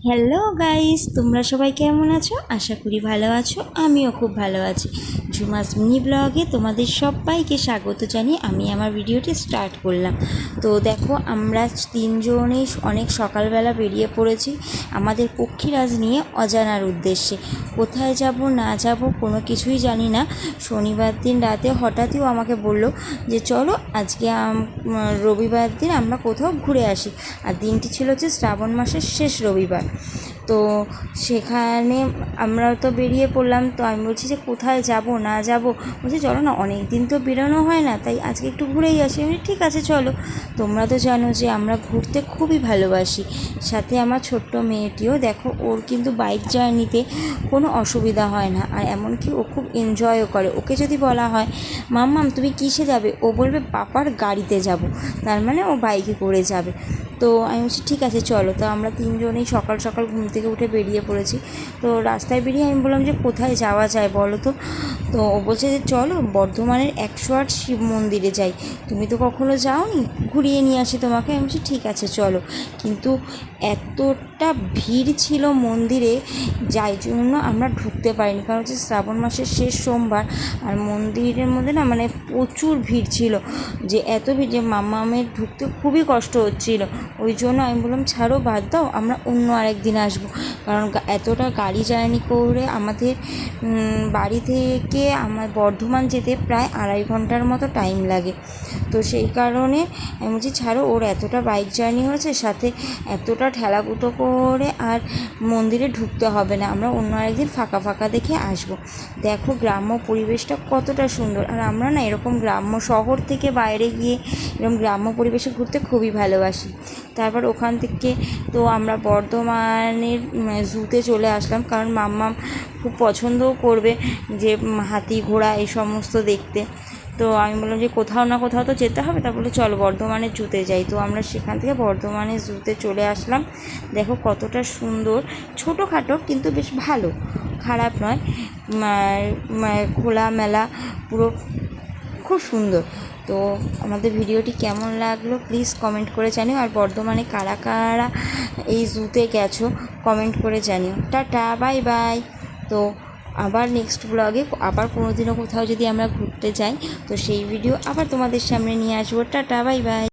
Hello guys, তোমরা সবাই কেমন আছো? আশা করি ভালো আছো। আমিও খুব ভালো আছি। ঝুমাস মিনি ব্লগে তোমাদের সবাইকে স্বাগত জানিয়ে আমি আমার ভিডিওটি স্টার্ট করলাম। তো দেখো, আমরা তিনজনেই অনেক সকালবেলা বেরিয়ে পড়েছি আমাদের পক্ষীরাজ নিয়ে অজানার উদ্দেশ্যে। কোথায় যাব না যাব কোনো কিছুই জানি না। শনিবার দিন রাতে হঠাৎই আমাকে বলল যে চলো আজকে রবিবার দিন আমরা কোথাও ঘুরে আসি। আর দিনটি ছিল হচ্ছে শ্রাবণ মাসের শেষ রবিবার। তো সেখানে আমরা তো বেরিয়ে পড়লাম। তো আমি বলছি যে কোথায় যাব না যাব, বলছি চলো না, অনেক দিন তো বেরোনো হয় না, তাই আজকে একটু ঘুরেই আসি। আমি ঠিক আছে চলো। তোমরা তো জানো যে আমরা ঘুরতে খুবই ভালোবাসি। সাথে আমার ছোট্ট মেয়েটিও, দেখো ওর কিন্তু বাইক জার্নিতে কোনো অসুবিধা হয় না, আর এমনকি ও খুব এনজয়ও করে। ওকে যদি বলা হয় মাম্মাম তুমি কিসে যাবে, ও বলবে পাপার গাড়িতে যাব, তার মানে ও বাইকে করে যাবে। তো আমি বলছি ঠিক আছে চলো। তো আমরা তিনজনেই সকাল সকাল ঘুম থেকে উঠে বেরিয়ে পড়েছি। তো রাস্তায় বেরিয়ে আমি বললাম যে কোথায় যাওয়া যায় বলো তো। তো ও বলছে যে চলো বর্ধমানের 108 শিব মন্দিরে যাই, তুমি তো কখনো যাওনি, ঘুরিয়ে নিয়ে আসি তোমাকে। আমি বলছি ঠিক আছে চলো। কিন্তু এতটা ভিড় ছিল মন্দিরে, যাই জন্য আমরা ঢুকতে পারিনি, কারণ হচ্ছে শ্রাবণ মাসের শেষ সোমবার। আর মন্দিরের মধ্যে না মানে প্রচুর ভিড় ছিল, যে এত ভিড় যে মামামের ঢুকতে খুবই কষ্ট হচ্ছিল। ওই জন্য আমি বললাম ছাড়ো, বাদ দাও, আমরা অন্য আরেক দিন আসবো। কারণ এতটা গাড়ি জার্নি করে আমাদের বাড়ি থেকে আমার বর্ধমান যেতে প্রায় 2.5 ঘন্টার মতো টাইম লাগে। তো সেই কারণে আমি বলছি ছাড়ো, ওর এতটা বাইক জার্নি হয়েছে, সাথে এতটা ঠেলাকুটো করে আর মন্দিরে ঢুকতে হবে না, আমরা অন্য আরেকদিন ফাঁকা ফাঁকা দেখে আসবো। দেখো গ্রাম্য পরিবেশটা কতটা সুন্দর। আর আমরা না এরকম গ্রাম্য শহর থেকে বাইরে গিয়ে এরকম গ্রাম্য পরিবেশে ঘুরতে খুবই ভালোবাসি। তারপর ওখান থেকে তো আমরা বর্ধমানের জুতে চলে আসলাম, কারণ মাম্মাম খুব পছন্দও করবে যে হাতি ঘোড়া এই সমস্ত দেখতে। তো আমি বললাম যে কোথাও না কোথাও তো যেতে হবে, তা বলে চলো বর্ধমানের জুতে যাই। তো আমরা সেখান থেকে বর্ধমানের জুতে চলে আসলাম। দেখো কতটা সুন্দর, ছোটোখাটো কিন্তু বেশ ভালো, খারাপ নয়, খোলামেলা পুরো, খুব সুন্দর। তো আমাদের ভিডিওটি কেমন লাগলো প্লিজ কমেন্ট করে জানিও। আর বর্ধমানে কারা কারা এই জুতে গেছো কমেন্ট করে জানিও। Tata, bye bye. তো আবার নেক্সট ব্লগে আবার কোনো দিনও কোথাও যদি আমরা ঘুরতে যাই, তো সেই ভিডিও আবার তোমাদের সামনে নিয়ে আসবো। Tata, bye bye.